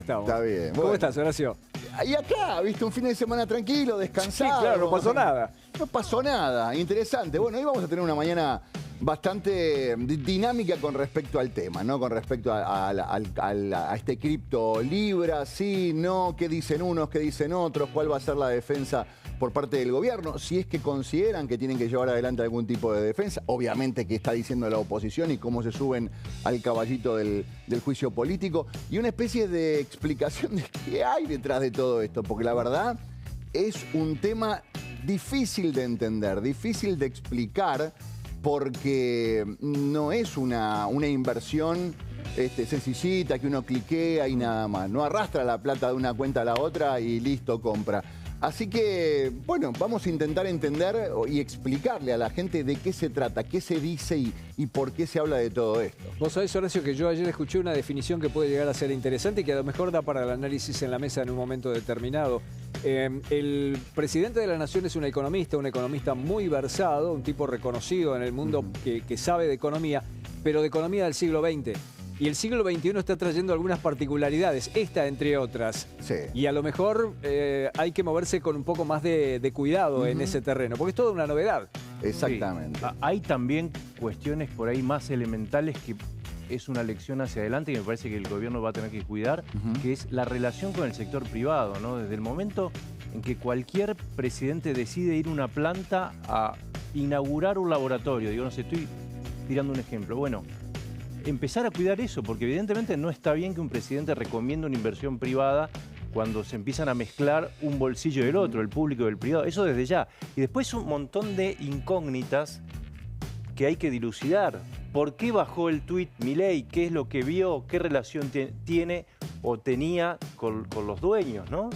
Estamos. Está bien. ¿Cómo Bueno. estás, Horacio? Y acá, viste, un fin de semana tranquilo, descansado. Sí, claro, no pasó nada. No pasó nada, interesante. Bueno, hoy vamos a tener una mañana bastante dinámica con respecto al tema, ¿no? Con respecto a este cripto Libra, sí, no, qué dicen unos, qué dicen otros, cuál va a ser la defensa por parte del gobierno, si es que consideran que tienen que llevar adelante algún tipo de defensa, obviamente qué está diciendo la oposición y cómo se suben al caballito del juicio político, y una especie de explicación de qué hay detrás de todo esto, porque la verdad es un tema difícil de entender, difícil de explicar, porque no es una inversión sencillita que uno cliquea y nada más. No arrastra la plata de una cuenta a la otra y listo, compra. Así que, bueno, vamos a intentar entender y explicarle a la gente de qué se trata, qué se dice y por qué se habla de todo esto. Vos sabés, Horacio, que yo ayer escuché una definición que puede llegar a ser interesante y que a lo mejor da para el análisis en la mesa en un momento determinado. El presidente de la Nación es un economista muy versado, un tipo reconocido en el mundo que sabe de economía, pero de economía del siglo XX. Y el siglo XXI está trayendo algunas particularidades, esta entre otras. Sí. Y a lo mejor hay que moverse con un poco más de cuidado en ese terreno, porque es toda una novedad. Exactamente. Sí. Hay también cuestiones por ahí más elementales que es una lección hacia adelante y me parece que el gobierno va a tener que cuidar, que es la relación con el sector privado, ¿no? Desde el momento en que cualquier presidente decide ir a una planta a inaugurar un laboratorio, digo, no sé, estoy tirando un ejemplo, bueno, empezar a cuidar eso, porque evidentemente no está bien que un presidente recomiende una inversión privada cuando se empiezan a mezclar un bolsillo del otro, el público y el privado, eso desde ya. Y después un montón de incógnitas que hay que dilucidar. ¿Por qué bajó el tuit Milei? ¿Qué es lo que vio? ¿Qué relación tiene o tenía con los dueños, no?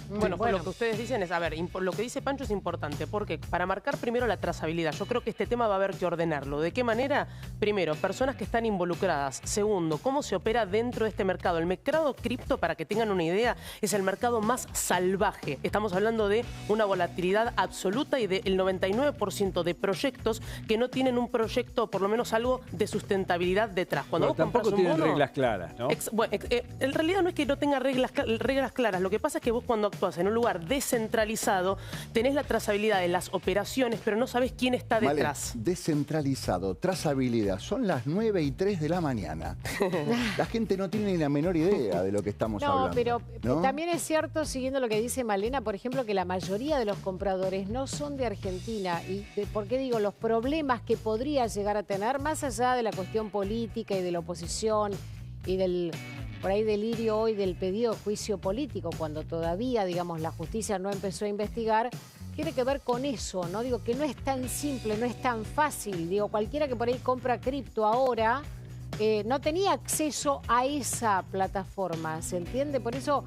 Bueno, lo que ustedes dicen es, a ver, lo que dice Pancho es importante, porque para marcar primero la trazabilidad, yo creo que este tema va a haber que ordenarlo. ¿De qué manera? Primero, personas que están involucradas. Segundo, cómo se opera dentro de este mercado. El mercado cripto, para que tengan una idea, es el mercado más salvaje. Estamos hablando de una volatilidad absoluta y del 99% de proyectos que no tienen un proyecto, por lo menos algo de sustentabilidad detrás. Cuando vos compras tampoco un tienen bono, reglas claras, ¿no? en realidad no es que no tenga reglas claras, lo que pasa es que vos cuando actúas en un lugar descentralizado tenés la trazabilidad de las operaciones, pero no sabés quién está detrás. Vale, descentralizado, trazabilidad, son las 9:03 de la mañana. La gente no tiene ni la menor idea de lo que estamos hablando. No, pero ¿no? también es cierto, siguiendo lo que dice Malena, por ejemplo, que la mayoría de los compradores no son de Argentina. ¿Y por qué digo? Los problemas que podría llegar a tener, más allá de la cuestión política y de la oposición y del, por ahí, delirio hoy del pedido de juicio político, cuando todavía, digamos, la justicia no empezó a investigar, tiene que ver con eso, ¿no? Digo, que no es tan simple, no es tan fácil. Digo, cualquiera que por ahí compra cripto ahora no tenía acceso a esa plataforma, ¿se entiende? Por eso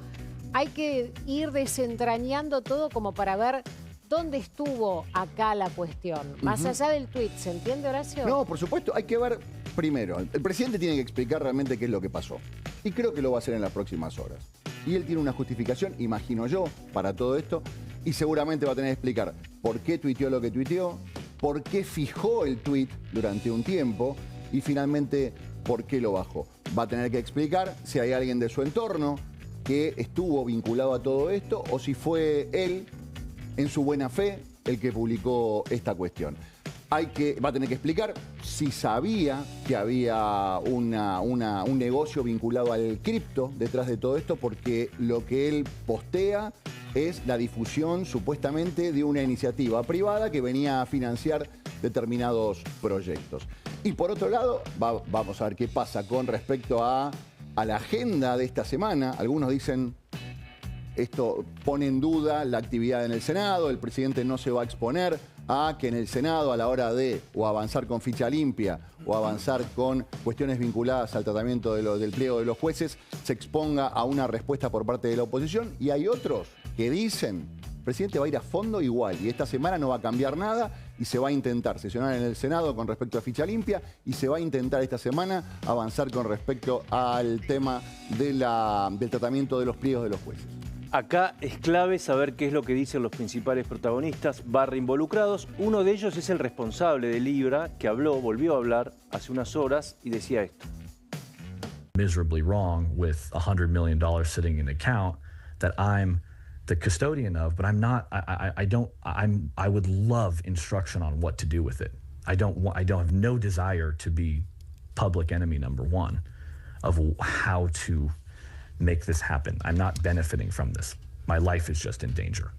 hay que ir desentrañando todo como para ver dónde estuvo acá la cuestión. Más allá del tuit, ¿se entiende, Horacio? No, por supuesto, hay que ver primero. El presidente tiene que explicar realmente qué es lo que pasó. Y creo que lo va a hacer en las próximas horas. Y él tiene una justificación, imagino yo, para todo esto. Y seguramente va a tener que explicar por qué tuiteó lo que tuiteó, por qué fijó el tuit durante un tiempo y finalmente por qué lo bajó. Va a tener que explicar si hay alguien de su entorno que estuvo vinculado a todo esto o si fue él, en su buena fe, el que publicó esta cuestión. Va a tener que explicar si sabía que había un negocio vinculado al cripto detrás de todo esto, porque lo que él postea es la difusión supuestamente de una iniciativa privada que venía a financiar determinados proyectos. Y por otro lado, vamos a ver qué pasa con respecto a la agenda de esta semana. Algunos dicen, esto pone en duda la actividad en el Senado, el presidente no se va a exponer a que en el Senado, a la hora de o avanzar con ficha limpia o avanzar con cuestiones vinculadas al tratamiento del pliego de los jueces, se exponga a una respuesta por parte de la oposición. Y hay otros que dicen, el presidente va a ir a fondo igual y esta semana no va a cambiar nada y se va a intentar sesionar en el Senado con respecto a ficha limpia y se va a intentar esta semana avanzar con respecto al tema del tratamiento de los pliegos de los jueces. Acá es clave saber qué es lo que dicen los principales protagonistas / involucrados. Uno de ellos es el responsable de Libra, que volvió a hablar hace unas horas y decía esto. miserably wrong with $100 million sitting in an account that I'm the custodian of, but I'm not. I would love instruction on what to do with it. I don't have no desire to be public enemy number one of how to make this happen. I'm not benefiting from this. My life is just in danger.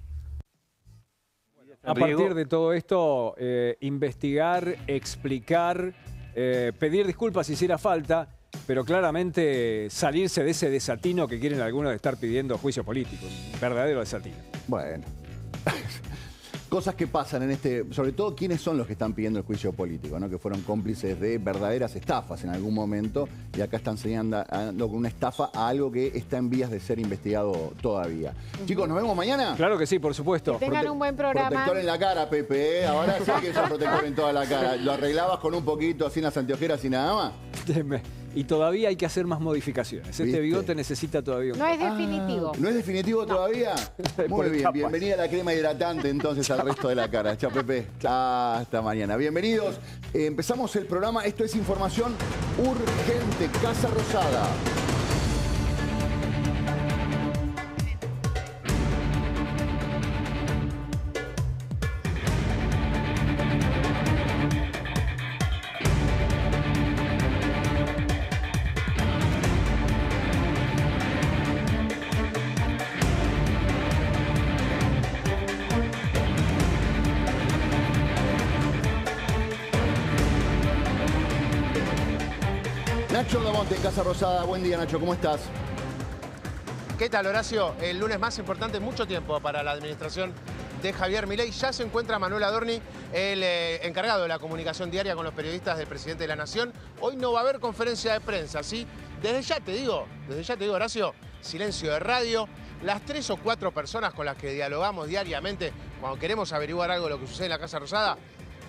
A partir de todo esto, investigar, explicar, pedir disculpas si hiciera falta, pero claramente salirse de ese desatino que quieren algunos de estar pidiendo juicios políticos. Verdadero desatino. Bueno. Cosas que pasan en sobre todo quiénes son los que están pidiendo el juicio político, ¿no? Que fueron cómplices de verdaderas estafas en algún momento y acá están señalando con una estafa a algo que está en vías de ser investigado todavía. Chicos, ¿nos vemos mañana? Claro que sí, por supuesto. Que tengan un buen programa. Protector en la cara, Pepe, ¿eh? Ahora sí que es un protector en toda la cara. ¿Lo arreglabas con un poquito así en las anteojeras y nada más? Y todavía hay que hacer más modificaciones. ¿Viste? Este bigote necesita todavía un... No es definitivo. ¿No es definitivo todavía? Muy bien, bienvenida a la crema hidratante entonces al resto de la cara. Chao, Pepe. Hasta mañana. Bienvenidos. Empezamos el programa. Esto es información urgente. Casa Rosada. Nacho Damonte en Casa Rosada. Buen día, Nacho. ¿Cómo estás? ¿Qué tal, Horacio? El lunes más importante en mucho tiempo para la administración de Javier Milei. Ya se encuentra Manuel Adorni, el encargado de la comunicación diaria con los periodistas del presidente de la Nación. Hoy no va a haber conferencia de prensa, ¿sí? Desde ya te digo, Horacio, silencio de radio. Las 3 o 4 personas con las que dialogamos diariamente cuando queremos averiguar algo de lo que sucede en la Casa Rosada,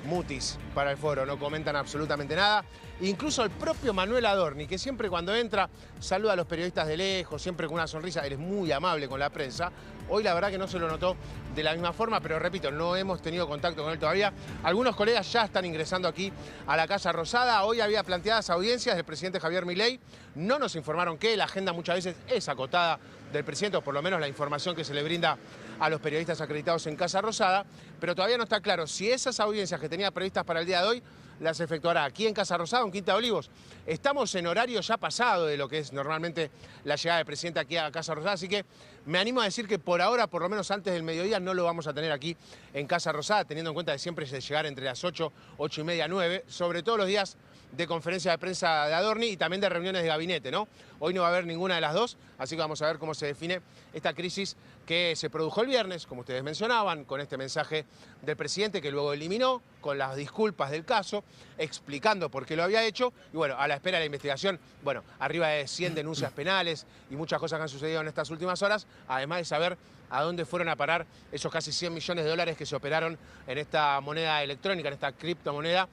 mutis para el foro, no comentan absolutamente nada. Incluso el propio Manuel Adorni, que siempre cuando entra saluda a los periodistas de lejos, siempre con una sonrisa, él es muy amable con la prensa. Hoy la verdad que no se lo notó de la misma forma, pero repito, no hemos tenido contacto con él todavía. Algunos colegas ya están ingresando aquí a la Casa Rosada. Hoy había planteadas audiencias del presidente Javier Milei. No nos informaron que la agenda muchas veces es acotada del presidente, o por lo menos la información que se le brinda a los periodistas acreditados en Casa Rosada, pero todavía no está claro si esas audiencias que tenía previstas para el día de hoy las efectuará aquí en Casa Rosada o en Quinta de Olivos. Estamos en horario ya pasado de lo que es normalmente la llegada del presidente aquí a Casa Rosada, así que me animo a decir que por ahora, por lo menos antes del mediodía, no lo vamos a tener aquí en Casa Rosada, teniendo en cuenta que siempre es de llegar entre las 8, 8 y media, 9, sobre todo los días de conferencia de prensa de Adorni y también de reuniones de gabinete, ¿no? Hoy no va a haber ninguna de las dos, así que vamos a ver cómo se define esta crisis que se produjo el viernes, como ustedes mencionaban, con este mensaje del presidente que luego eliminó, con las disculpas del caso, explicando por qué lo había hecho, y bueno, a la espera de la investigación, bueno, arriba de 100 denuncias penales y muchas cosas que han sucedido en estas últimas horas, además de saber a dónde fueron a parar esos casi 100 millones de dólares que se operaron en esta moneda electrónica, en esta criptomoneda,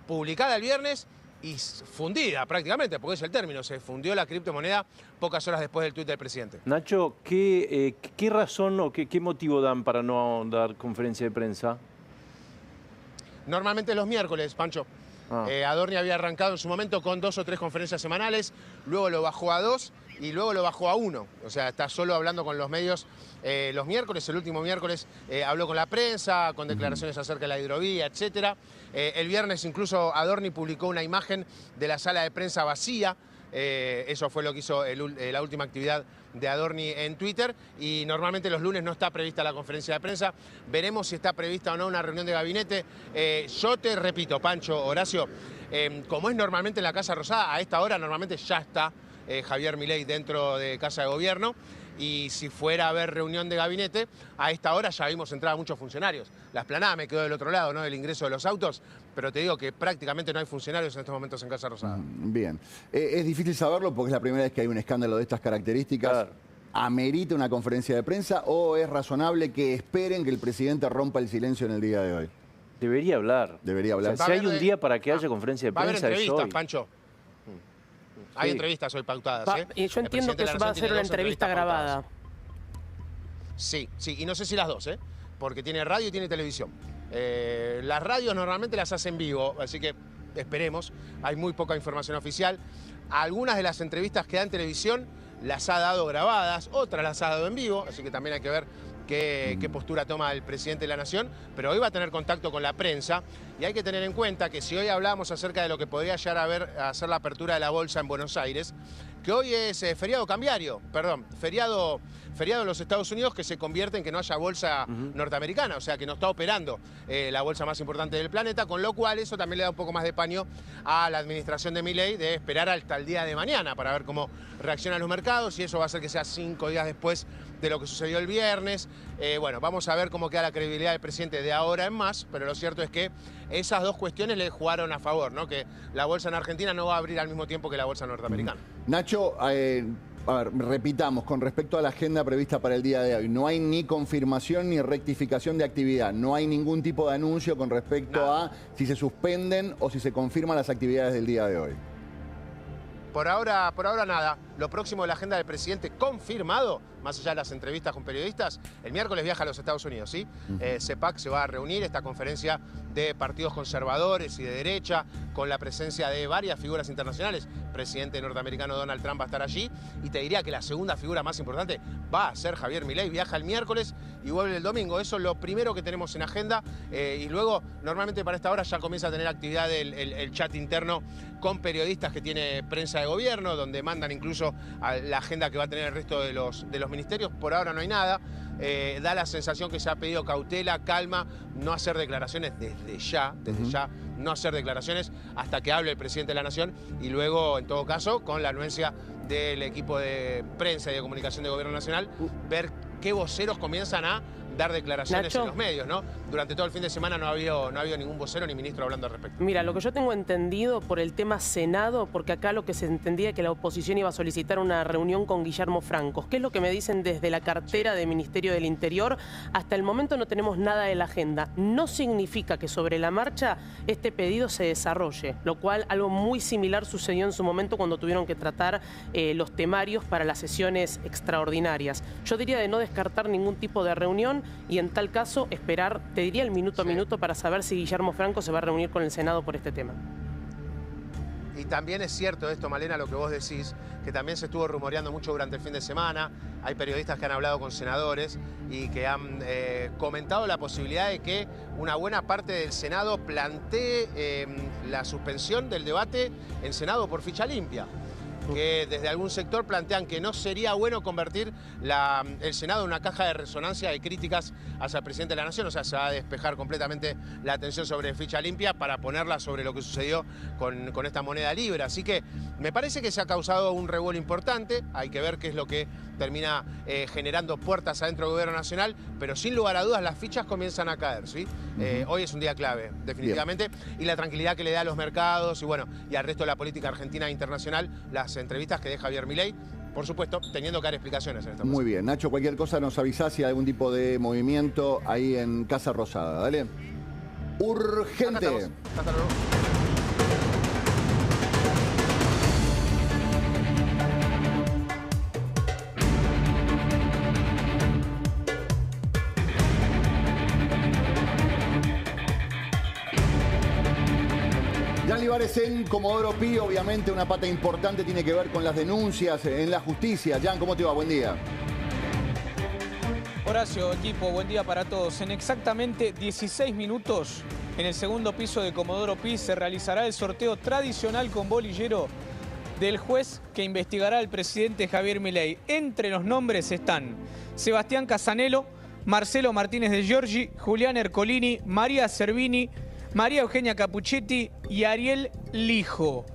publicada el viernes y fundida prácticamente, porque es el término, se fundió la criptomoneda pocas horas después del tuit del presidente. Nacho, ¿qué razón o qué motivo dan para no dar conferencia de prensa? Normalmente los miércoles, Pancho. Adorni había arrancado en su momento con 2 o 3 conferencias semanales, luego lo bajó a 2 y luego lo bajó a 1. O sea, está solo hablando con los medios los miércoles. El último miércoles habló con la prensa, con declaraciones acerca de la hidrovía, etc. El viernes incluso Adorni publicó una imagen de la sala de prensa vacía. Eso fue lo que hizo la última actividad de Adorni en Twitter, y normalmente los lunes no está prevista la conferencia de prensa. Veremos si está prevista o no una reunión de gabinete. Yo te repito, Pancho, Horacio, como es normalmente en la Casa Rosada, a esta hora normalmente ya está Javier Milei dentro de Casa de Gobierno, y si fuera a haber reunión de gabinete, a esta hora ya vimos entrar a muchos funcionarios. La explanada me quedó del otro lado, ¿no? El ingreso de los autos, pero te digo que prácticamente no hay funcionarios en estos momentos en Casa Rosada. Bien. Es difícil saberlo porque es la primera vez que hay un escándalo de estas características. Claro. ¿Amerita una conferencia de prensa o es razonable que esperen que el presidente rompa el silencio en el día de hoy? Debería hablar. Debería hablar. O sea, si hay un día para que haya conferencia de prensa, va a haber entrevistas, es hoy. Pancho. Hay entrevistas hoy pautadas. Y yo entiendo que eso va a ser una entrevista grabada. Sí, y no sé si las dos, porque tiene radio y tiene televisión. Las radios normalmente las hacen vivo, así que esperemos, hay muy poca información oficial. Algunas de las entrevistas que da en televisión las ha dado grabadas, otras las ha dado en vivo, así que también hay que ver qué postura toma el presidente de la Nación, pero hoy va a tener contacto con la prensa y hay que tener en cuenta que si hoy hablamos acerca de lo que podría llegar a ser la apertura de la bolsa en Buenos Aires, que hoy es feriado cambiario, feriado en los Estados Unidos, que se convierte en que no haya bolsa norteamericana, o sea que no está operando la bolsa más importante del planeta, con lo cual eso también le da un poco más de paño a la administración de Milei de esperar hasta el día de mañana para ver cómo reaccionan los mercados, y eso va a hacer que sea 5 días después de lo que sucedió el viernes. Bueno, vamos a ver cómo queda la credibilidad del presidente de ahora en más, pero lo cierto es que esas dos cuestiones le jugaron a favor, ¿no? Que la bolsa en Argentina no va a abrir al mismo tiempo que la bolsa norteamericana. Nacho, a ver, repitamos, con respecto a la agenda prevista para el día de hoy, no hay ni confirmación ni rectificación de actividad, no hay ningún tipo de anuncio con respecto a si se suspenden o si se confirman las actividades del día de hoy. Por ahora nada. Lo próximo de la agenda del presidente confirmado, más allá de las entrevistas con periodistas, el miércoles viaja a los Estados Unidos, ¿sí? CEPAC se va a reunir, esta conferencia de partidos conservadores y de derecha, con la presencia de varias figuras internacionales. El presidente norteamericano Donald Trump va a estar allí, y te diría que la segunda figura más importante va a ser Javier Milei. Viaja el miércoles y vuelve el domingo. Eso es lo primero que tenemos en agenda, y luego normalmente para esta hora ya comienza a tener actividad el chat interno con periodistas que tiene prensa de gobierno, donde mandan incluso a la agenda que va a tener el resto de los ministerios. Por ahora no hay nada. Da la sensación que se ha pedido cautela, calma, no hacer declaraciones desde ya, no hacer declaraciones hasta que hable el presidente de la Nación, y luego, en todo caso, con la anuencia del equipo de prensa y de comunicación de Gobierno Nacional, ver qué voceros comienzan a dar declaraciones Nacho, en los medios, ¿no? Durante todo el fin de semana no ha habido ningún vocero ni ministro hablando al respecto. Mira, lo que yo tengo entendido por el tema Senado, porque acá lo que se entendía es que la oposición iba a solicitar una reunión con Guillermo Francos. ¿Qué es lo que me dicen desde la cartera del Ministerio del Interior? Hasta el momento no tenemos nada de la agenda. No significa que sobre la marcha este pedido se desarrolle, lo cual algo muy similar sucedió en su momento cuando tuvieron que tratar los temarios para las sesiones extraordinarias. Yo diría de no descartar ningún tipo de reunión, y en tal caso esperar, te diría el minuto a minuto, para saber si Guillermo Franco se va a reunir con el Senado por este tema. Y también es cierto esto, Malena, lo que vos decís, que también se estuvo rumoreando mucho durante el fin de semana. Hay periodistas que han hablado con senadores y que han comentado la posibilidad de que una buena parte del Senado plantee la suspensión del debate en Senado por ficha limpia. Que desde algún sector plantean que no sería bueno convertir el Senado en una caja de resonancia de críticas hacia el presidente de la Nación. O sea, se va a despejar completamente la atención sobre ficha limpia para ponerla sobre lo que sucedió con esta moneda libre. Así que me parece que se ha causado un revuelo importante. Hay que ver qué es lo que termina generando puertas adentro del Gobierno Nacional, pero sin lugar a dudas las fichas comienzan a caer, ¿sí? Hoy es un día clave, definitivamente. Bien. Y la tranquilidad que le da a los mercados y al resto de la política argentina e internacional, las entrevistas que deja Javier Milei, por supuesto, teniendo que dar explicaciones en esta Muy bien, Nacho, cualquier cosa nos avisás si hay algún tipo de movimiento ahí en Casa Rosada, ¿dale? Urgente. Hasta luego. Jan Libares en Comodoro Pi, obviamente una pata importante tiene que ver con las denuncias en la justicia. Jan, ¿cómo te va? Buen día. Horacio, equipo, buen día para todos. En exactamente 16 minutos, en el segundo piso de Comodoro Pi, se realizará el sorteo tradicional con bolillero del juez que investigará al presidente Javier Milei. Entre los nombres están Sebastián Casanello, Marcelo Martínez de Giorgi, Julián Ercolini, María Servini, María Eugenia Capuchetti y Ariel Lijo.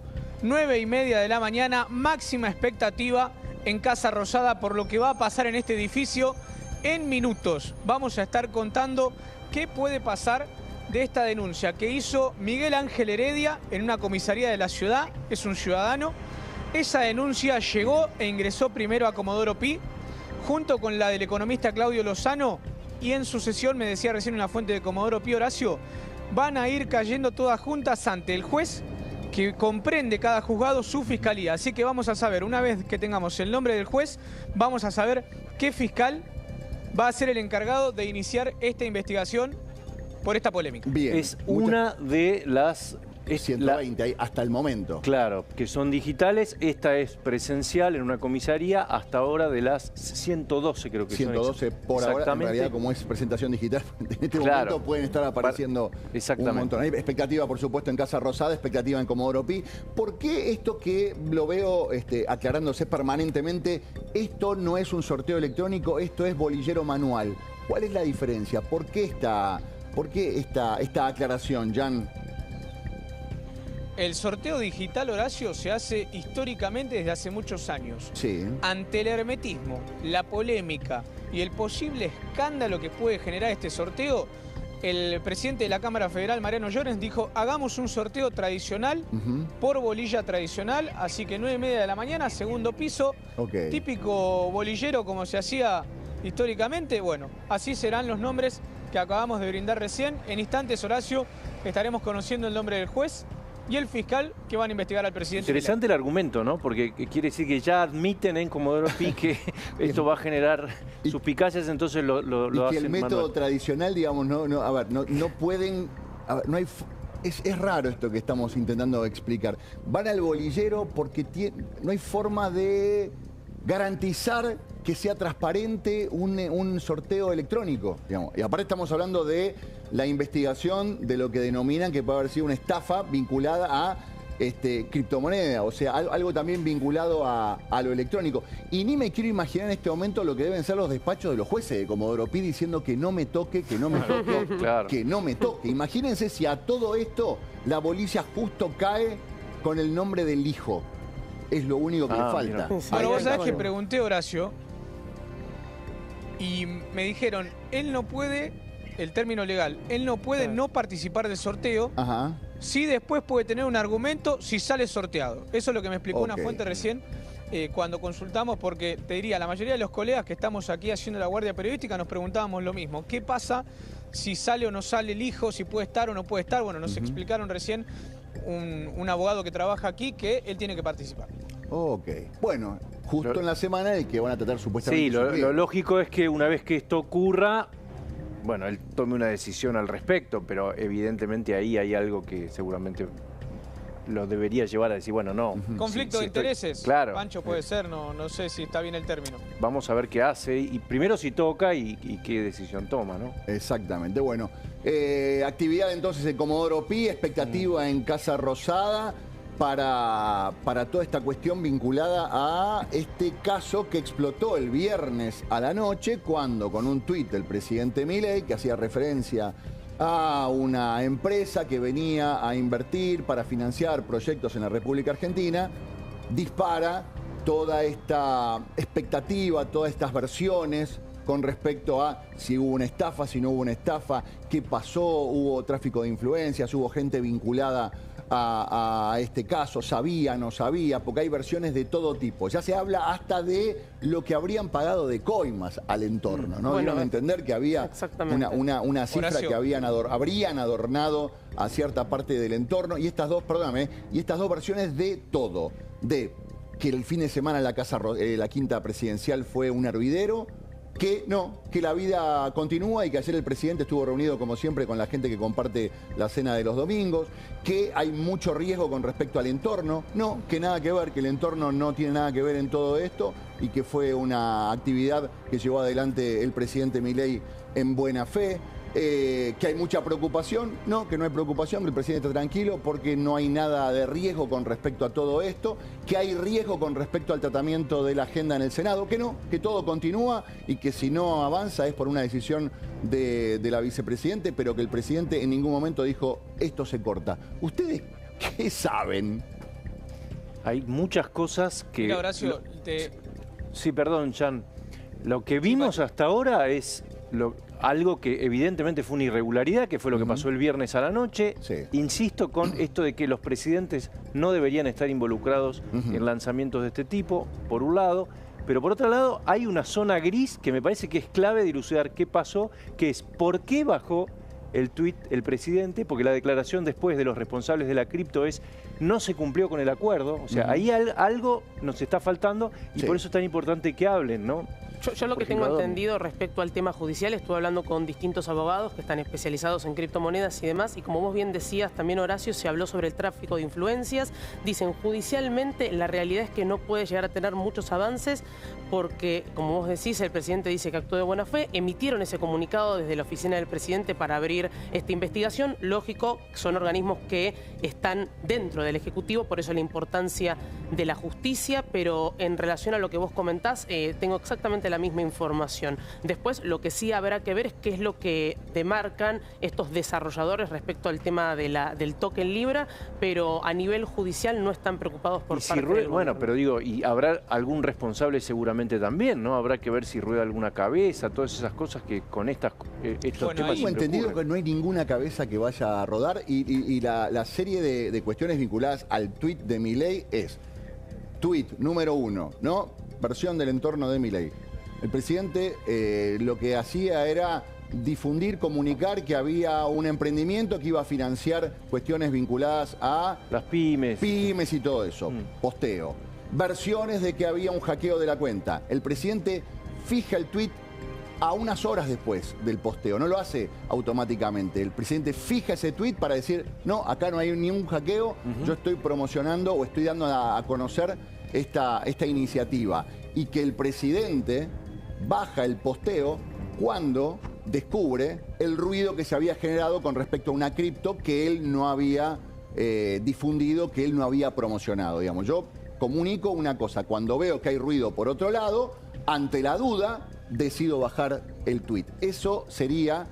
9:30 de la mañana, máxima expectativa en Casa Rosada por lo que va a pasar en este edificio. En minutos vamos a estar contando qué puede pasar de esta denuncia que hizo Miguel Ángel Heredia en una comisaría de la ciudad. Es un ciudadano. Esa denuncia llegó e ingresó primero a Comodoro Pi, junto con la del economista Claudio Lozano, y en sucesión, me decía recién una fuente de Comodoro Pi, Horacio, van a ir cayendo todas juntas ante el juez que comprende cada juzgado su fiscalía. Así que vamos a saber, una vez que tengamos el nombre del juez, vamos a saber qué fiscal va a ser el encargado de iniciar esta investigación por esta polémica. Bien. Es una de las 120 hasta el momento. Claro, que son digitales. Esta es presencial en una comisaría hasta ahora de las 112, creo que 112 son. por ahora, en realidad, como es presentación digital, en este momento pueden estar apareciendo un montón. Hay expectativa, por supuesto, en Casa Rosada, expectativa en Comodoro Pi. ¿Por qué esto que lo veo aclarándose permanentemente, esto no es un sorteo electrónico, esto es bolillero manual? ¿Cuál es la diferencia? ¿Por qué esta aclaración, Jan? El sorteo digital, Horacio, se hace históricamente desde hace muchos años. Sí. Ante el hermetismo, la polémica y el posible escándalo que puede generar este sorteo, el presidente de la Cámara Federal, Mariano Llorens, dijo: hagamos un sorteo tradicional por bolilla tradicional, así que 9:30 de la mañana, segundo piso, típico bolillero como se hacía históricamente. Bueno, así serán los nombres que acabamos de brindar recién. En instantes, Horacio, estaremos conociendo el nombre del juez y el fiscal que van a investigar al presidente. Interesante el argumento, ¿no? Porque quiere decir que ya admiten en Comodoro Pi que esto va a generar suspicacias, entonces lo y hacen que el método manual. Tradicional, digamos, no pueden... no hay... Es raro esto que estamos intentando explicar. Van al bolillero porque no hay forma de garantizar que sea transparente un sorteo electrónico, digamos. Y aparte estamos hablando de la investigación de lo que denominan que puede haber sido una estafa vinculada a criptomoneda, o sea, algo también vinculado a lo electrónico. Y ni me quiero imaginar en este momento lo que deben ser los despachos de los jueces de Comodoro Pi diciendo que no me toque, que no me toque, claro, que no me toque. Imagínense si a todo esto la bolilla justo cae con el nombre del hijo. Es lo único que le falta. Pero vos sabés que pregunté, Horacio, y me dijeron, él no puede, el término legal, él no puede no participar del sorteo. Sí, después puede tener un argumento si sale sorteado. Eso es lo que me explicó una fuente recién cuando consultamos, porque te diría, la mayoría de los colegas que estamos aquí haciendo la guardia periodística nos preguntábamos lo mismo. ¿Qué pasa si sale o no sale el hijo, si puede estar o no puede estar? Bueno, nos explicaron recién un abogado que trabaja aquí que él tiene que participar. Ok. Bueno, justo en la semana en que van a tratar supuestamente... Sí, lo lógico es que una vez que esto ocurra, bueno, él tome una decisión al respecto, pero evidentemente ahí hay algo que seguramente lo debería llevar a decir, bueno, no. Conflicto de intereses, claro. Pancho, puede ser, no sé si está bien el término. Vamos a ver qué hace, y primero si toca y qué decisión toma, ¿no? Exactamente, bueno. Actividad entonces en Comodoro Pi, expectativa en Casa Rosada para toda esta cuestión vinculada a este caso que explotó el viernes a la noche cuando con un tuit del presidente Milei, que hacía referencia a una empresa que venía a invertir para financiar proyectos en la República Argentina, dispara toda esta expectativa, todas estas versiones con respecto a si hubo una estafa, si no hubo una estafa, qué pasó, hubo tráfico de influencias, hubo gente vinculada a este caso, sabía, no sabía, porque hay versiones de todo tipo. Ya se habla hasta de lo que habrían pagado de coimas al entorno, ¿no? Dieron a entender que había una cifra Horacio, que habrían adornado a cierta parte del entorno. Y estas dos, y estas dos versiones de todo. De que el fin de semana la quinta presidencial fue un hervidero, que la vida continúa y que ayer el presidente estuvo reunido como siempre con la gente que comparte la cena de los domingos, que hay mucho riesgo con respecto al entorno, que nada que ver, que el entorno no tiene nada que ver en todo esto y que fue una actividad que llevó adelante el presidente Milei en buena fe. Que hay mucha preocupación, que no hay preocupación, que el presidente está tranquilo porque no hay nada de riesgo con respecto a todo esto, que hay riesgo con respecto al tratamiento de la agenda en el Senado, que todo continúa y que si no avanza es por una decisión de la vicepresidente, pero que el presidente en ningún momento dijo esto se corta. ¿Ustedes qué saben? Hay muchas cosas que... Mira, Horacio, Sí, perdón, Jan. Lo que vimos hasta ahora es... algo que evidentemente fue una irregularidad, que fue lo que pasó el viernes a la noche. Insisto con esto de que los presidentes no deberían estar involucrados en lanzamientos de este tipo, por un lado. Pero por otro lado, hay una zona gris que me parece que es clave dilucidar qué pasó, que es por qué bajó el tuit el presidente, porque la declaración después de los responsables de la cripto es no se cumplió con el acuerdo. O sea, ahí algo nos está faltando y por eso es tan importante que hablen, ¿no? Yo lo que tengo entendido respecto al tema judicial, estuve hablando con distintos abogados que están especializados en criptomonedas y demás, y como vos bien decías, también Horacio, se habló sobre el tráfico de influencias. Dicen, judicialmente la realidad es que no puede llegar a tener muchos avances porque, como vos decís, el presidente dice que actuó de buena fe, emitieron ese comunicado desde la oficina del presidente para abrir esta investigación. Lógico, son organismos que están dentro del Ejecutivo, por eso la importancia de la justicia, pero en relación a lo que vos comentás, tengo exactamente la misma información. Después, lo que sí habrá que ver es qué es lo que demarcan estos desarrolladores respecto al tema de del token Libra, pero a nivel judicial no están preocupados por parte del Bueno, pero digo, y habrá algún responsable seguramente también, ¿no? Habrá que ver si rueda alguna cabeza, todas esas cosas que con estos temas... Tengo entendido que no hay ninguna cabeza que vaya a rodar y la serie de cuestiones vinculadas al tuit de Milei es tuit número 1, ¿no? Versión del entorno de Milei. El presidente lo que hacía era difundir, comunicar que había un emprendimiento que iba a financiar cuestiones vinculadas a... las pymes. Pymes y todo eso. Posteo. Versiones de que había un hackeo de la cuenta. El presidente fija el tuit a unas horas después del posteo. No lo hace automáticamente. El presidente fija ese tuit para decir, no, acá no hay ningún hackeo, yo estoy promocionando o estoy dando a conocer esta iniciativa. Y que el presidente baja el posteo cuando descubre el ruido que se había generado con respecto a una cripto que él no había difundido, que él no había promocionado. Digamos, yo comunico una cosa, cuando veo que hay ruido por otro lado, ante la duda, decido bajar el tuit. Eso sería,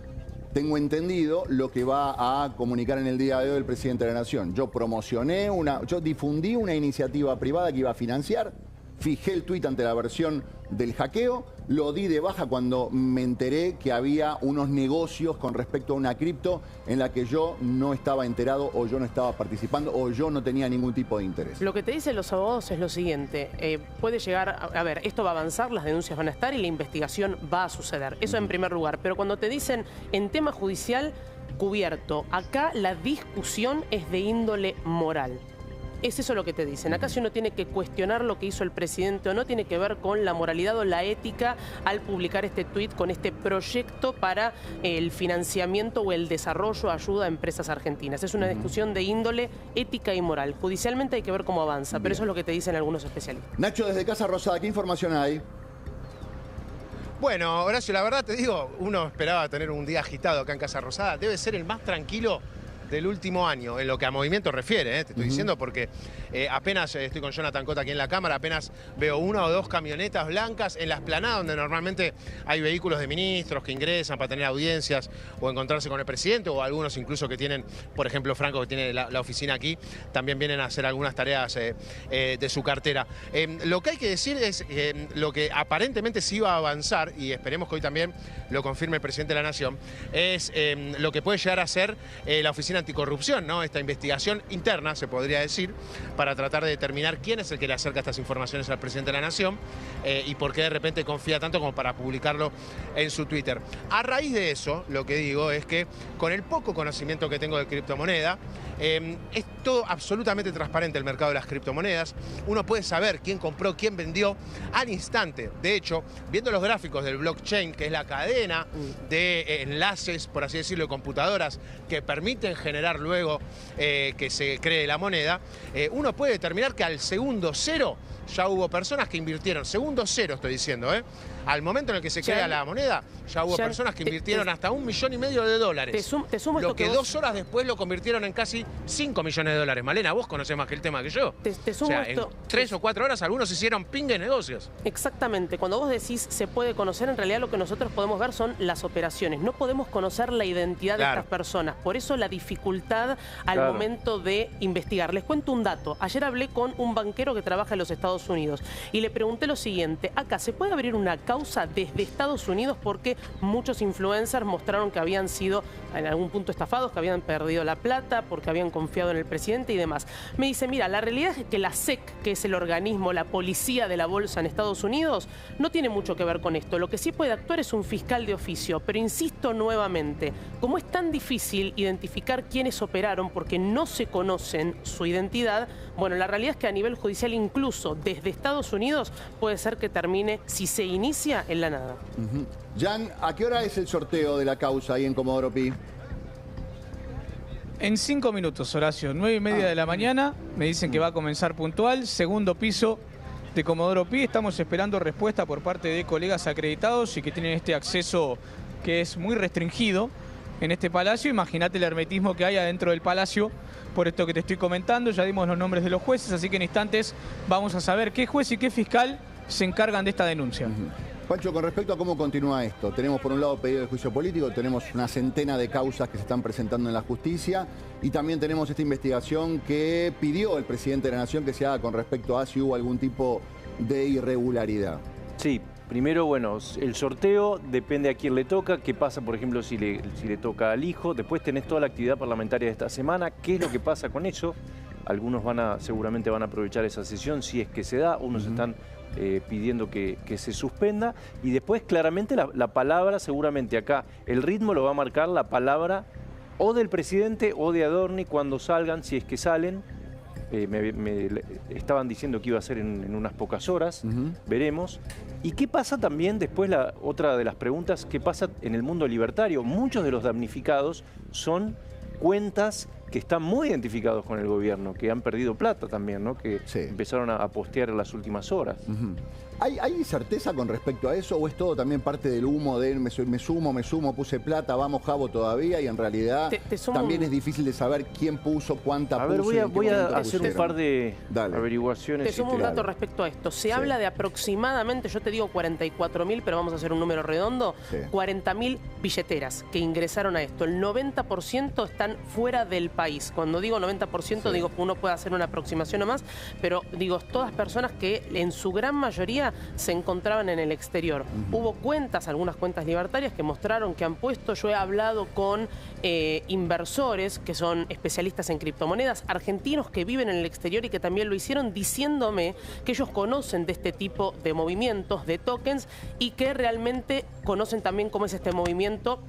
tengo entendido, lo que va a comunicar en el día de hoy el presidente de la Nación. Yo yo difundí una iniciativa privada que iba a financiar, fijé el tuit ante la versión del hackeo, lo di de baja cuando me enteré que había unos negocios con respecto a una cripto en la que yo no estaba enterado o yo no estaba participando o yo no tenía ningún tipo de interés. Lo que te dicen los abogados es lo siguiente, puede llegar, a ver, esto va a avanzar, las denuncias van a estar y la investigación va a suceder. Eso en primer lugar, pero cuando te dicen en tema judicial cubierto, acá la discusión es de índole moral. Es eso lo que te dicen. Acá si uno tiene que cuestionar lo que hizo el presidente o no, tiene que ver con la moralidad o la ética al publicar este tuit con este proyecto para el financiamiento o el desarrollo, ayuda a empresas argentinas. Es una discusión de índole ética y moral. Judicialmente hay que ver cómo avanza, pero eso es lo que te dicen algunos especialistas. Nacho, desde Casa Rosada, ¿qué información hay? Bueno, Horacio, la verdad te digo, uno esperaba tener un día agitado acá en Casa Rosada. Debe ser el más tranquilo del último año, en lo que a movimiento refiere, te estoy diciendo, porque apenas estoy con Jonathan Cota aquí en la cámara, apenas veo una o dos camionetas blancas en la explanada donde normalmente hay vehículos de ministros que ingresan para tener audiencias o encontrarse con el presidente, o algunos incluso que tienen, por ejemplo, Franco, que tiene la oficina aquí, también vienen a hacer algunas tareas de su cartera. Lo que hay que decir es lo que aparentemente sí iba a avanzar, y esperemos que hoy también lo confirme el presidente de la Nación, es lo que puede llegar a ser la oficina anticorrupción, ¿no? Esta investigación interna, se podría decir, para tratar de determinar quién es el que le acerca estas informaciones al presidente de la Nación y por qué de repente confía tanto como para publicarlo en su Twitter. A raíz de eso, lo que digo es que con el poco conocimiento que tengo de criptomoneda, es todo absolutamente transparente el mercado de las criptomonedas. Uno puede saber quién compró, quién vendió al instante. De hecho, viendo los gráficos del blockchain, que es la cadena de enlaces, por así decirlo, de computadoras que permiten generar luego que se cree la moneda, uno puede determinar que al segundo cero ya hubo personas que invirtieron, segundo cero estoy diciendo, al momento en el que se crea la moneda, ya hubo personas que invirtieron hasta $1,5 millones. Te sumo lo que vos... 2 horas después lo convirtieron en casi $5 millones. Malena, vos conocés más que el tema que yo. Te sumo en 3 o 4 horas algunos hicieron pingue negocios. Exactamente. Cuando vos decís se puede conocer, en realidad lo que nosotros podemos ver son las operaciones. No podemos conocer la identidad de estas personas. Por eso la dificultad al momento de investigar. Les cuento un dato. Ayer hablé con un banquero que trabaja en los Estados Unidos y le pregunté lo siguiente. Acá, ¿se puede abrir una causa desde Estados Unidos? Porque muchos influencers mostraron que habían sido en algún punto estafados, que habían perdido la plata, porque habían confiado en el presidente y demás. Me dice, mira, la realidad es que la SEC, que es el organismo, la policía de la bolsa en Estados Unidos, no tiene mucho que ver con esto. Lo que sí puede actuar es un fiscal de oficio. Pero insisto nuevamente, como es tan difícil identificar quiénes operaron porque no se conocen su identidad, bueno, la realidad es que a nivel judicial, incluso desde Estados Unidos, puede ser que termine, si se inicia justicia en la nada. Jan, ¿a qué hora es el sorteo de la causa ahí en Comodoro Pi? En 5 minutos, Horacio, 9:30 de la mañana, me dicen que va a comenzar puntual, segundo piso de Comodoro Pi. Estamos esperando respuesta por parte de colegas acreditados y que tienen este acceso que es muy restringido en este palacio. Imagínate el hermetismo que hay adentro del palacio por esto que te estoy comentando. Ya dimos los nombres de los jueces, así que en instantes vamos a saber qué juez y qué fiscal se encargan de esta denuncia. Pancho, con respecto a cómo continúa esto, tenemos por un lado pedido de juicio político, tenemos una centena de causas que se están presentando en la justicia y también tenemos esta investigación que pidió el presidente de la Nación que se haga con respecto a si hubo algún tipo de irregularidad. Sí, primero, bueno, el sorteo depende a quién le toca, qué pasa, por ejemplo, si le toca al hijo. Después tenés toda la actividad parlamentaria de esta semana, qué es lo que pasa con eso. Algunos seguramente van a aprovechar esa sesión si es que se da, unos están pidiendo que se suspenda y después claramente la palabra, seguramente acá el ritmo lo va a marcar la palabra o del presidente o de Adorni cuando salgan, si es que salen. Me estaban diciendo que iba a ser en unas pocas horas, veremos. ¿Y qué pasa también después, otra de las preguntas, qué pasa en el mundo libertario? Muchos de los damnificados son cuentas que están muy identificados con el gobierno, que han perdido plata también, ¿no? Que empezaron a postear en las últimas horas. ¿Hay certeza con respecto a eso o es todo también parte del humo de me sumo, puse plata, vamos Javo todavía y en realidad también es difícil de saber quién puso, cuánta a ver, puso? voy a hacer un par de averiguaciones. Te sumo un dato respecto a esto. Se habla de aproximadamente, yo te digo 44.000, pero vamos a hacer un número redondo, 40.000 billeteras que ingresaron a esto. El 90% están fuera del país. Cuando digo 90%, digo que uno puede hacer una aproximación o más, pero digo, todas personas que en su gran mayoría se encontraban en el exterior. Hubo cuentas, algunas cuentas libertarias que mostraron que han puesto, yo he hablado con inversores que son especialistas en criptomonedas, argentinos que viven en el exterior y que también lo hicieron diciéndome que ellos conocen de este tipo de movimientos, de tokens, y que realmente conocen también cómo es este movimiento,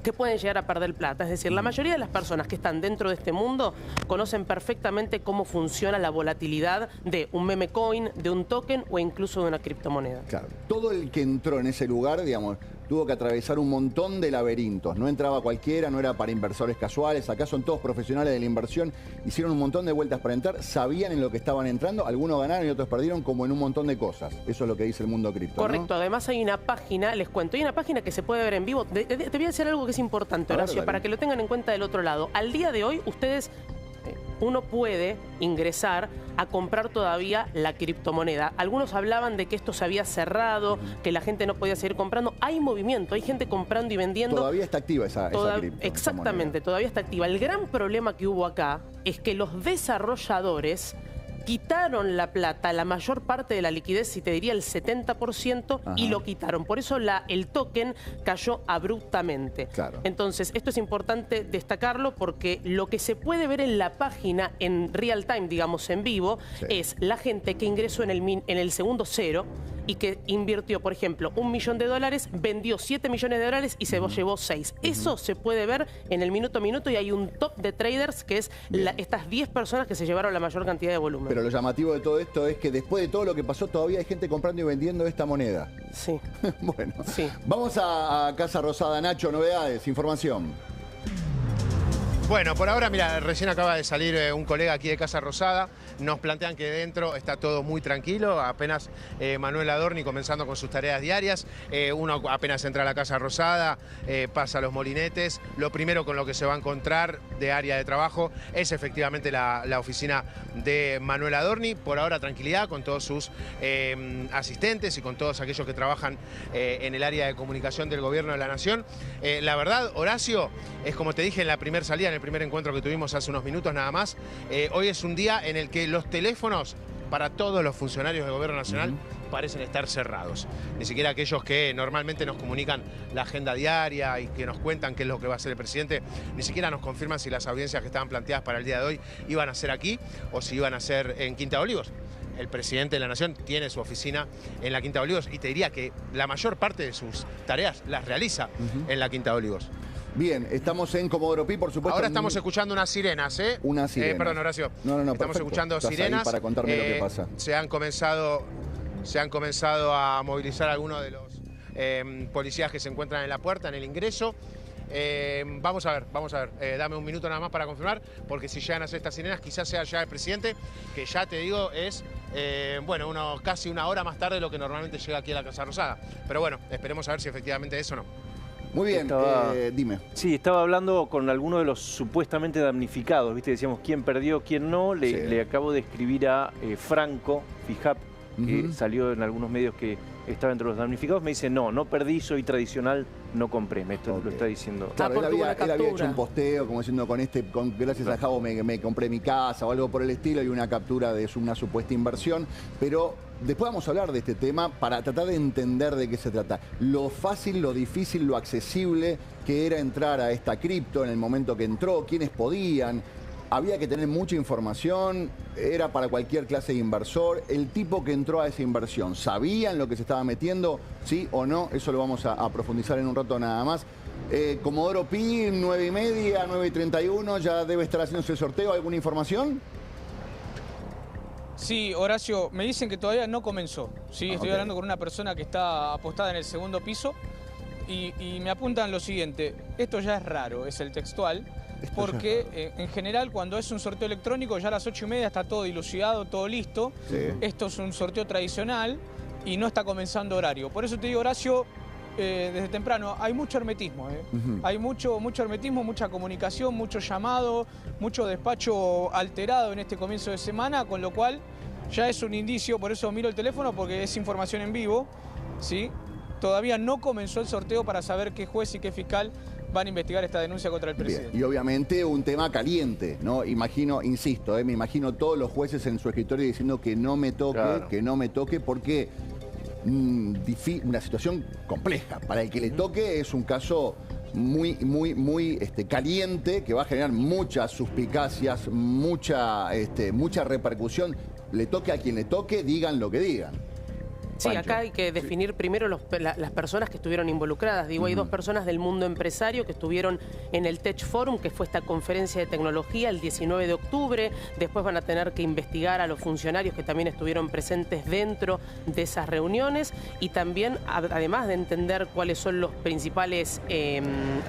que pueden llegar a perder plata. Es decir, la mayoría de las personas que están dentro de este mundo conocen perfectamente cómo funciona la volatilidad de un meme coin, de un token o incluso de una criptomoneda. Claro. Todo el que entró en ese lugar, digamos, tuvo que atravesar un montón de laberintos. No entraba cualquiera, no era para inversores casuales. Acá son todos profesionales de la inversión. Hicieron un montón de vueltas para entrar, sabían en lo que estaban entrando. Algunos ganaron y otros perdieron, como en un montón de cosas. Eso es lo que dice el mundo cripto. Correcto. ¿No? Además hay una página, les cuento, hay una página que se puede ver en vivo. Te voy a decir algo que es importante, Horacio, para que lo tengan en cuenta del otro lado. Al día de hoy, ustedes... uno puede ingresar a comprar todavía la criptomoneda. Algunos hablaban de que esto se había cerrado, que la gente no podía seguir comprando. Hay movimiento, hay gente comprando y vendiendo. Todavía está activa esa cripto. Exactamente, todavía está activa. El gran problema que hubo acá es que los desarrolladores quitaron la plata, la mayor parte de la liquidez, si te diría el 70%, y lo quitaron. Por eso el token cayó abruptamente. Claro. Entonces, esto es importante destacarlo porque lo que se puede ver en la página en real time, digamos en vivo, es la gente que ingresó en el segundo cero y que invirtió, por ejemplo, $1 millón, vendió $7 millones y se llevó 6. Eso se puede ver en el minuto a minuto y hay un top de traders que es estas 10 personas que se llevaron la mayor cantidad de volumen. Pero lo llamativo de todo esto es que después de todo lo que pasó todavía hay gente comprando y vendiendo esta moneda. Sí. Bueno, vamos a Casa Rosada. Nacho, novedades, información. Bueno, por ahora, mira, recién acaba de salir un colega aquí de Casa Rosada. Nos plantean que dentro está todo muy tranquilo. Apenas Manuel Adorni comenzando con sus tareas diarias. Uno apenas entra a la Casa Rosada, pasa a los molinetes. Lo primero con lo que se va a encontrar de área de trabajo es efectivamente la oficina de Manuel Adorni. Por ahora, tranquilidad con todos sus asistentes y con todos aquellos que trabajan en el área de comunicación del Gobierno de la Nación. La verdad, Horacio, es como te dije en la primera salida, en el primer encuentro que tuvimos hace unos minutos nada más, hoy es un día en el que los teléfonos para todos los funcionarios del Gobierno Nacional parecen estar cerrados. Ni siquiera aquellos que normalmente nos comunican la agenda diaria y que nos cuentan qué es lo que va a hacer el presidente, ni siquiera nos confirman si las audiencias que estaban planteadas para el día de hoy iban a ser aquí o si iban a ser en Quinta de Olivos. El presidente de la Nación tiene su oficina en la Quinta de Olivos y te diría que la mayor parte de sus tareas las realiza en la Quinta de Olivos. Bien, estamos en Comodoro Pi, por supuesto. Ahora estamos escuchando unas sirenas, ¿eh? Unas sirenas. Perdón, Horacio. No, estamos perfecto. escuchando Estás sirenas. ahí para contarme lo que pasa. Se han comenzado a movilizar algunos de los policías que se encuentran en la puerta, en el ingreso. Vamos a ver, dame un minuto nada más para confirmar, porque si llegan a hacer estas sirenas, quizás sea ya el presidente, que ya te digo es, bueno, casi una hora más tarde de lo que normalmente llega aquí a la Casa Rosada. Pero bueno, esperemos a ver si efectivamente es o no. Muy bien, dime. Sí, estaba hablando con alguno de los supuestamente damnificados, ¿viste? Decíamos quién perdió, quién no. Le acabo de escribir a Franco Fijap, que salió en algunos medios que estaba entre los damnificados. Me dice, no perdí, soy tradicional, no compré. Esto lo está diciendo. Claro, él había hecho un posteo como diciendo gracias a Javo me compré mi casa o algo por el estilo, y una captura de una supuesta inversión. Pero después vamos a hablar de este tema para tratar de entender de qué se trata. Lo fácil, lo difícil, lo accesible que era entrar a esta cripto en el momento que entró, quiénes podían. Había que tener mucha información, era para cualquier clase de inversor. El tipo que entró a esa inversión, ¿sabían lo que se estaba metiendo? ¿Sí o no? Eso lo vamos a profundizar en un rato nada más. Comodoro Pi, 9:30, 9:31, ya debe estar haciéndose el sorteo. ¿Alguna información? Sí, Horacio, me dicen que todavía no comenzó. Sí, estoy hablando con una persona que está apostada en el segundo piso y me apuntan lo siguiente. Esto ya es raro, es el textual. Porque en general cuando es un sorteo electrónico ya a las 8:30 está todo dilucidado, todo listo. Sí. Esto es un sorteo tradicional y no está comenzando horario. Por eso te digo, Horacio, desde temprano hay mucho hermetismo. Hay mucho hermetismo, mucha comunicación, mucho llamado, mucho despacho alterado en este comienzo de semana, con lo cual ya es un indicio, por eso miro el teléfono, porque es información en vivo, ¿sí? Todavía no comenzó el sorteo para saber qué juez y qué fiscal van a investigar esta denuncia contra el presidente. Bien. Y obviamente un tema caliente, ¿no? Insisto, me imagino todos los jueces en su escritorio diciendo que no me toque, claro, que no me toque, porque una situación compleja. Para el que le toque es un caso muy caliente, que va a generar muchas suspicacias, mucha repercusión. Le toque a quien le toque, digan lo que digan. Sí, acá hay que definir primero las personas que estuvieron involucradas. Digo, hay dos personas del mundo empresario que estuvieron en el Tech Forum, que fue esta conferencia de tecnología el 19 de octubre. Después van a tener que investigar a los funcionarios que también estuvieron presentes dentro de esas reuniones. Y también, además de entender cuáles son los principales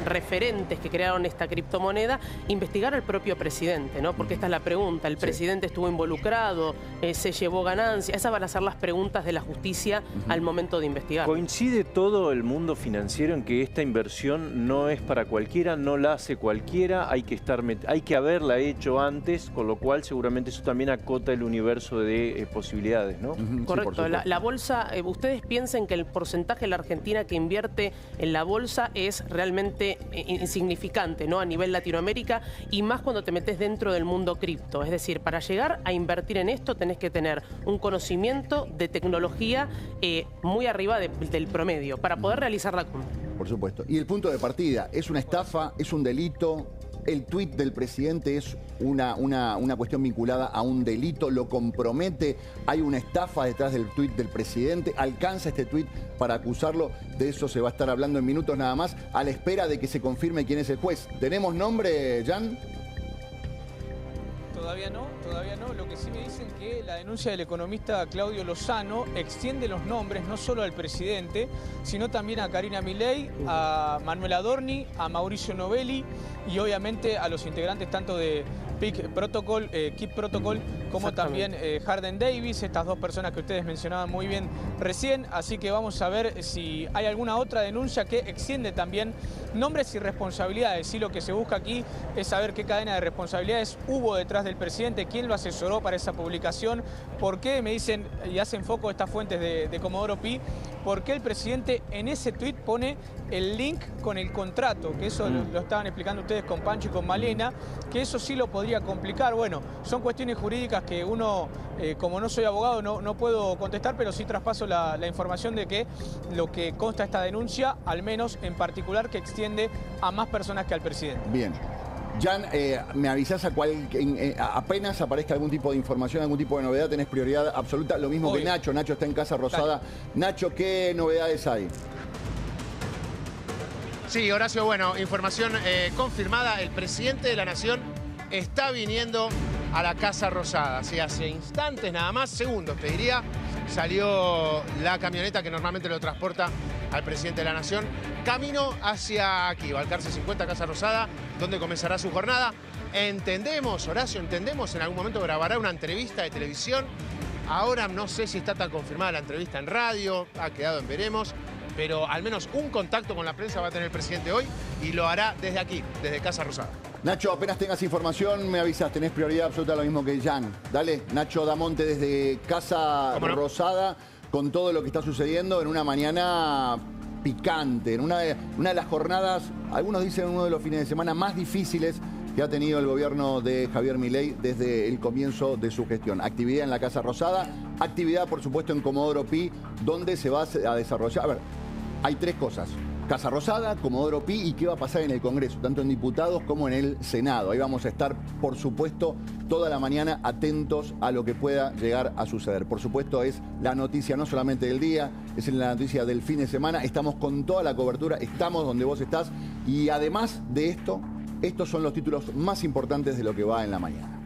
referentes que crearon esta criptomoneda, investigar al propio presidente, ¿no? Porque esta es la pregunta. ¿El presidente estuvo involucrado? ¿Se llevó ganancia? Esas van a ser las preguntas de la justicia al momento de investigar. ¿Coincide todo el mundo financiero en que esta inversión no es para cualquiera, no la hace cualquiera, hay que haberla hecho antes, con lo cual seguramente eso también acota el universo de posibilidades, ¿no? Correcto. La bolsa, ustedes piensen que el porcentaje de la Argentina que invierte en la bolsa es realmente insignificante, ¿no? A nivel Latinoamérica, y más cuando te metes dentro del mundo cripto. Es decir, para llegar a invertir en esto tenés que tener un conocimiento de tecnología muy arriba del promedio para poder realizar la compra. Por supuesto. Y el punto de partida, ¿es una estafa? ¿Es un delito? ¿El tuit del presidente es una cuestión vinculada a un delito? ¿Lo compromete? ¿Hay una estafa detrás del tuit del presidente? ¿Alcanza este tuit para acusarlo? De eso se va a estar hablando en minutos nada más, a la espera de que se confirme quién es el juez. ¿Tenemos nombre, Jan? Todavía no. Lo que sí me dicen que la denuncia del economista Claudio Lozano extiende los nombres no solo al presidente, sino también a Karina Milei, a Manuel Adorni, a Mauricio Novelli y obviamente a los integrantes tanto de Keep Protocol, como también Harden Davis, estas dos personas que ustedes mencionaban muy bien recién. Así que vamos a ver si hay alguna otra denuncia que extiende también nombres y responsabilidades. Y lo que se busca aquí es saber qué cadena de responsabilidades hubo detrás del presidente, quién lo asesoró para esa publicación, por qué, me dicen y hacen foco estas fuentes de Comodoro Pi, por qué el presidente en ese tuit pone el link con el contrato, que eso lo estaban explicando ustedes con Pancho y con Malena, que eso sí lo podría complicar. Bueno, son cuestiones jurídicas que uno, como no soy abogado, no puedo contestar, pero sí traspaso la información de que lo que consta esta denuncia, al menos en particular, que extiende a más personas que al presidente. Bien. Jan, me avisás apenas aparezca algún tipo de información, algún tipo de novedad, tenés prioridad absoluta. Lo mismo que Nacho. Nacho está en Casa Rosada. Dale. Nacho, ¿qué novedades hay? Sí, Horacio, bueno, información confirmada. El presidente de la Nación está viniendo a la Casa Rosada. Sí, hace instantes nada más, segundos te diría, salió la camioneta que normalmente lo transporta al presidente de la Nación, camino hacia aquí, Balcarce 50, Casa Rosada, donde comenzará su jornada. Entendemos, Horacio, entendemos, en algún momento grabará una entrevista de televisión. Ahora no sé si está tan confirmada la entrevista en radio, ha quedado en veremos, pero al menos un contacto con la prensa va a tener el presidente hoy y lo hará desde aquí, desde Casa Rosada. Nacho, apenas tengas información, me avisas, tenés prioridad absoluta, lo mismo que Jan. Dale, Nacho Damonte desde Casa Rosada, con todo lo que está sucediendo en una mañana picante, en una de las jornadas, algunos dicen uno de los fines de semana más difíciles que ha tenido el gobierno de Javier Milei desde el comienzo de su gestión. Actividad en la Casa Rosada, actividad por supuesto en Comodoro Pi, donde se va a desarrollar. A ver, hay tres cosas: Casa Rosada, Comodoro Pi y qué va a pasar en el Congreso, tanto en diputados como en el Senado. Ahí vamos a estar, por supuesto, toda la mañana atentos a lo que pueda llegar a suceder. Por supuesto, es la noticia no solamente del día, es la noticia del fin de semana. Estamos con toda la cobertura, estamos donde vos estás y además de esto, estos son los títulos más importantes de lo que va en la mañana.